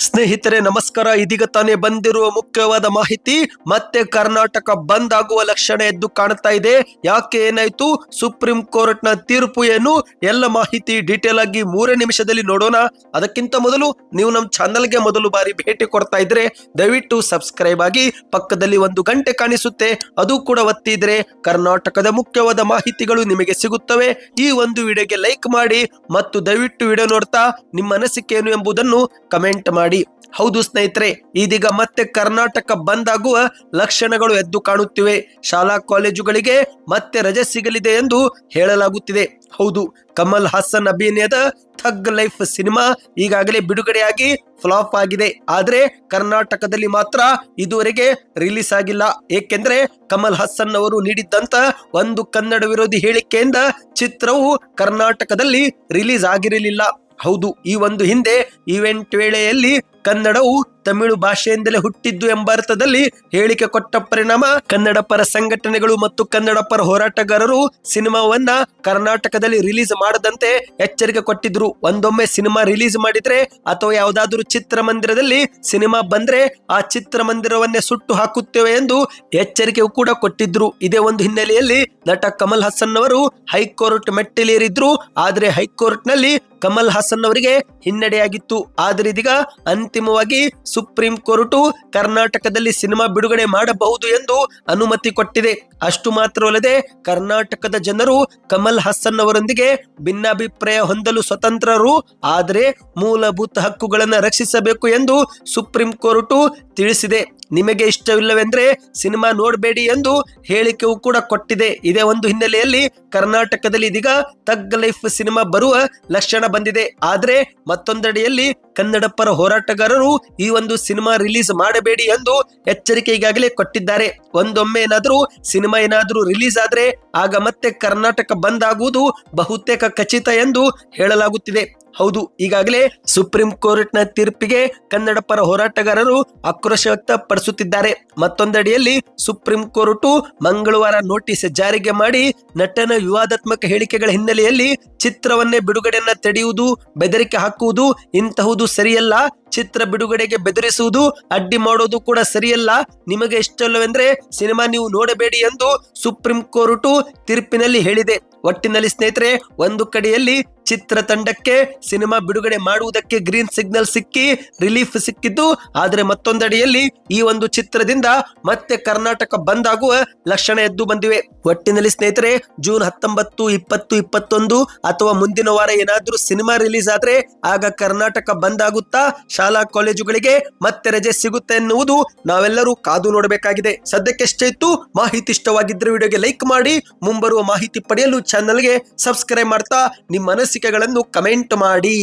ಸ್ನೇಹಿತರೆ ನಮಸ್ಕಾರ. ಇದೀಗ ತಾನೇ ಬಂದಿರುವ ಮುಖ್ಯವಾದ ಮಾಹಿತಿ. ಮತ್ತೆ ಕರ್ನಾಟಕ ಬಂದ್ ಆಗುವ ಲಕ್ಷಣ ಎದ್ದು ಕಾಣ್ತಾ ಇದೆ. ಯಾಕೆ, ಏನಾಯ್ತು, ಸುಪ್ರೀಂ ಕೋರ್ಟ್ ನ ತೀರ್ಪು ಏನು, ಎಲ್ಲ ಮಾಹಿತಿ ಡೀಟೇಲ್ ಆಗಿ 3 ನಿಮಿಷದಲ್ಲಿ ನೋಡೋಣ. ಅದಕ್ಕಿಂತ ಮೊದಲು ನೀವು ನಮ್ಮ ಚಾನಲ್ಗೆ ಮೊದಲು ಬಾರಿ ಭೇಟಿ ಕೊಡ್ತಾ ಇದ್ರೆ ದಯವಿಟ್ಟು ಸಬ್ಸ್ಕ್ರೈಬ್ ಆಗಿ, ಪಕ್ಕದಲ್ಲಿ ಒಂದು ಗಂಟೆ ಕಾಣಿಸುತ್ತೆ ಅದು ಕೂಡ ಒತ್ತಿದ್ರೆ ಕರ್ನಾಟಕದ ಮುಖ್ಯವಾದ ಮಾಹಿತಿಗಳು ನಿಮಗೆ ಸಿಗುತ್ತವೆ. ಈ ಒಂದು ವಿಡಿಯೋಗೆ ಲೈಕ್ ಮಾಡಿ ಮತ್ತು ದಯವಿಟ್ಟು ವಿಡಿಯೋ ನೋಡ್ತಾ ನಿಮ್ಮ ಅನಿಸಿಕೆ ಏನು ಎಂಬುದನ್ನು ಕಮೆಂಟ್ ಮಾಡಿ. ಹೌದು ಸ್ನೇಹಿತರೆ, ಇದೀಗ ಮತ್ತೆ ಕರ್ನಾಟಕ ಬಂದ್ ಆಗುವ ಲಕ್ಷಣಗಳು ಎದ್ದು ಕಾಣುತ್ತಿವೆ. ಶಾಲಾ ಕಾಲೇಜುಗಳಿಗೆ ಮತ್ತೆ ರಜೆ ಸಿಗಲಿದೆ ಎಂದು ಹೇಳಲಾಗುತ್ತಿದೆ. ಹೌದು, ಕಮಲ್ ಹಾಸನ್ ಅಭಿನಯದ ಥಗ್ ಲೈಫ್ ಸಿನಿಮಾ ಈಗಾಗಲೇ ಬಿಡುಗಡೆಯಾಗಿ ಫ್ಲಾಪ್ ಆಗಿದೆ. ಆದ್ರೆ ಕರ್ನಾಟಕದಲ್ಲಿ ಮಾತ್ರ ಇದುವರೆಗೆ ರಿಲೀಸ್ ಆಗಿಲ್ಲ. ಏಕೆಂದ್ರೆ ಕಮಲ್ ಹಾಸನ್ ಅವರು ನೀಡಿದ್ದಂತ ಒಂದು ಕನ್ನಡ ವಿರೋಧಿ ಹೇಳಿಕೆಯಿಂದ ಚಿತ್ರವು ಕರ್ನಾಟಕದಲ್ಲಿ ರಿಲೀಸ್ ಆಗಿರಲಿಲ್ಲ. ಹೌದು, ಈ ಒಂದು ಹಿಂದೆ ಇವೆಂಟ್ ವೇಳೆಯಲ್ಲಿ ಕನ್ನಡವು ತಮಿಳು ಭಾಷೆಯಿಂದಲೇ ಹುಟ್ಟಿದ್ದು ಎಂಬ ಅರ್ಥದಲ್ಲಿ ಹೇಳಿಕೆ ಕೊಟ್ಟ ಪರಿಣಾಮ ಕನ್ನಡ ಪರ ಸಂಘಟನೆಗಳು ಮತ್ತು ಕನ್ನಡ ಪರ ಹೋರಾಟಗಾರರು ಸಿನಿಮಾವನ್ನ ಕರ್ನಾಟಕದಲ್ಲಿ ರಿಲೀಸ್ ಮಾಡದಂತೆ ಎಚ್ಚರಿಕೆ ಕೊಟ್ಟಿದ್ರು. ಒಂದೊಮ್ಮೆ ಸಿನಿಮಾ ರಿಲೀಸ್ ಮಾಡಿದ್ರೆ ಅಥವಾ ಯಾವುದಾದ್ರೂ ಚಿತ್ರಮಂದಿರದಲ್ಲಿ ಸಿನಿಮಾ ಬಂದ್ರೆ ಆ ಚಿತ್ರಮಂದಿರವನ್ನೇ ಸುಟ್ಟು ಹಾಕುತ್ತೇವೆ ಎಂದು ಎಚ್ಚರಿಕೆ ಕೂಡ ಕೊಟ್ಟಿದ್ರು. ಇದೇ ಒಂದು ಹಿನ್ನೆಲೆಯಲ್ಲಿ ನಟ ಕಮಲ್ ಹಾಸನ್ ಅವರು ಹೈಕೋರ್ಟ್ ಮೆಟ್ಟಿಲೇರಿದ್ರು. ಆದ್ರೆ ಹೈಕೋರ್ಟ್ ನಲ್ಲಿ ಕಮಲ್ ಹಾಸನ್ ಅವರಿಗೆ ಹಿನ್ನಡೆಯಾಗಿತ್ತು. ಆದ್ರೆ ಇದೀಗ ಅಂತಿಮವಾಗಿ ಸುಪ್ರೀಂ ಕೋರ್ಟ್ ಕರ್ನಾಟಕದಲ್ಲಿ ಸಿನಿಮಾ ಬಿಡುಗಡೆ ಮಾಡಬಹುದು ಎಂದು ಅನುಮತಿ ಕೊಟ್ಟಿದೆ. ಅಷ್ಟು ಮಾತ್ರವಲ್ಲದೆ ಕರ್ನಾಟಕದ ಜನರು ಕಮಲ್ ಹಾಸನ್ ಅವರೊಂದಿಗೆ ಭಿನ್ನಾಭಿಪ್ರಾಯ ಹೊಂದಲು ಸ್ವತಂತ್ರರು, ಆದರೆ ಮೂಲಭೂತ ಹಕ್ಕುಗಳನ್ನು ರಕ್ಷಿಸಬೇಕು ಎಂದು ಸುಪ್ರೀಂ ಕೋರ್ಟ್ ತಿಳಿಸಿದೆ. ನಿಮಗೆ ಇಷ್ಟವಿಲ್ಲವೆಂದ್ರೆ ಸಿನಿಮಾ ನೋಡಬೇಡಿ ಎಂದು ಹೇಳಿಕೆಯೂ ಕೂಡ ಕೊಟ್ಟಿದೆ. ಇದೇ ಒಂದು ಹಿನ್ನೆಲೆಯಲ್ಲಿ ಕರ್ನಾಟಕದಲ್ಲಿ ಇದೀಗ ಥಗ್ ಲೈಫ್ ಸಿನಿಮಾ ಬರುವ ಲಕ್ಷಣ ಬಂದಿದೆ. ಆದ್ರೆ ಮತ್ತೊಂದೆಡೆಯಲ್ಲಿ ಕನ್ನಡ ಪರ ಹೋರಾಟಗಾರರು ಈ ಒಂದು ಸಿನಿಮಾ ರಿಲೀಸ್ ಮಾಡಬೇಡಿ ಎಂದು ಎಚ್ಚರಿಕೆ ಈಗಾಗಲೇ ಕೊಟ್ಟಿದ್ದಾರೆ. ಒಂದೊಮ್ಮೆ ಸಿನಿಮಾ ಏನಾದ್ರೂ ರಿಲೀಸ್ ಆದ್ರೆ ಆಗ ಮತ್ತೆ ಕರ್ನಾಟಕ ಬಂದ್ ಆಗುವುದು ಬಹುತೇಕ ಖಚಿತ ಎಂದು ಹೇಳಲಾಗುತ್ತಿದೆ. ಹೌದು, ಈಗಾಗಲೇ ಸುಪ್ರೀಂ ಕೋರ್ಟ್ ನ ತೀರ್ಪಿಗೆ ಕನ್ನಡ ಪರ ಹೋರಾಟಗಾರರು ಆಕ್ರೋಶ ವ್ಯಕ್ತಪಡಿಸುತ್ತಿದ್ದಾರೆ. ಮತ್ತೊಂದೆಡೆಯಲ್ಲಿ ಸುಪ್ರೀಂ ಕೋರ್ಟ್ ಮಂಗಳವಾರ ನೋಟಿಸ್ ಜಾರಿಗೆ ಮಾಡಿ ನಟನ ವಿವಾದಾತ್ಮಕ ಹೇಳಿಕೆಗಳ ಹಿನ್ನೆಲೆಯಲ್ಲಿ ಚಿತ್ರವನ್ನೇ ಬಿಡುಗಡೆಯನ್ನ ತಡೆಯುವುದು, ಬೆದರಿಕೆ ಹಾಕುವುದು ಇಂತಹುದು ಸರಿಯಲ್ಲ. ಚಿತ್ರ ಬಿಡುಗಡೆಗೆ ಬೆದರಿಸುವುದು, ಅಡ್ಡಿ ಮಾಡೋದು ಕೂಡ ಸರಿಯಲ್ಲ. ನಿಮಗೆ ಇಷ್ಟವಿಲ್ಲವೆಂದ್ರೆ ಸಿನಿಮಾ ನೀವು ನೋಡಬೇಡಿ ಎಂದು ಸುಪ್ರೀಂ ಕೋರ್ಟ್ ತೀರ್ಪಿನಲ್ಲಿ ಹೇಳಿದೆ. ಒಟ್ಟಿನಲ್ಲಿ ಸ್ನೇಹಿತರೆ, ಒಂದು ಕಡೆಯಲ್ಲಿ ಚಿತ್ರತಂಡಕ್ಕೆ ಸಿನಿಮಾ ಬಿಡುಗಡೆ ಮಾಡುವುದಕ್ಕೆ ಗ್ರೀನ್ ಸಿಗ್ನಲ್ ಸಿಕ್ಕಿ ರಿಲೀಫ್ ಸಿಕ್ಕಿದ್ದು, ಆದರೆ ಮತ್ತೊಂದೆಡೆಯಲ್ಲಿ ಈ ಒಂದು ಚಿತ್ರದಿಂದ ಮತ್ತೆ ಕರ್ನಾಟಕ ಬಂದ್ ಆಗುವ ಲಕ್ಷಣ ಎದ್ದು ಬಂದಿವೆ. ಒಟ್ಟಿನಲ್ಲಿ ಸ್ನೇಹಿತರೆ, ಜೂನ್ 19, 20, 21 ಅಥವಾ ಮುಂದಿನ ವಾರ ಏನಾದ್ರೂ ಸಿನಿಮಾ ರಿಲೀಸ್ ಆದ್ರೆ ಆಗ ಕರ್ನಾಟಕ ಬಂದ್ ಆಗುತ್ತಾ, ಶಾಲಾ ಕಾಲೇಜುಗಳಿಗೆ ಮತ್ತೆ ರಜೆ ಸಿಗುತ್ತೆ ಎನ್ನುವುದು ನಾವೆಲ್ಲರೂ ಕಾದು ನೋಡಬೇಕಾಗಿದೆ. ಸದ್ಯಕ್ಕೆ ಎಷ್ಟೇ ಇತ್ತು. ಮಾಹಿತಿ ಇಷ್ಟವಾಗಿದ್ರೆ ವಿಡಿಯೋಗೆ ಲೈಕ್ ಮಾಡಿ, ಮುಂಬರುವ ಮಾಹಿತಿ ಪಡೆಯಲು ಚಾನಲ್ಗೆ ಸಬ್ಸ್ಕ್ರೈಬ್ ಮಾಡ್ತಾ ನಿಮ್ಮ ಅನಿಸಿಕೆಗಳನ್ನು ಕಮೆಂಟ್ ಮಾಡಿ.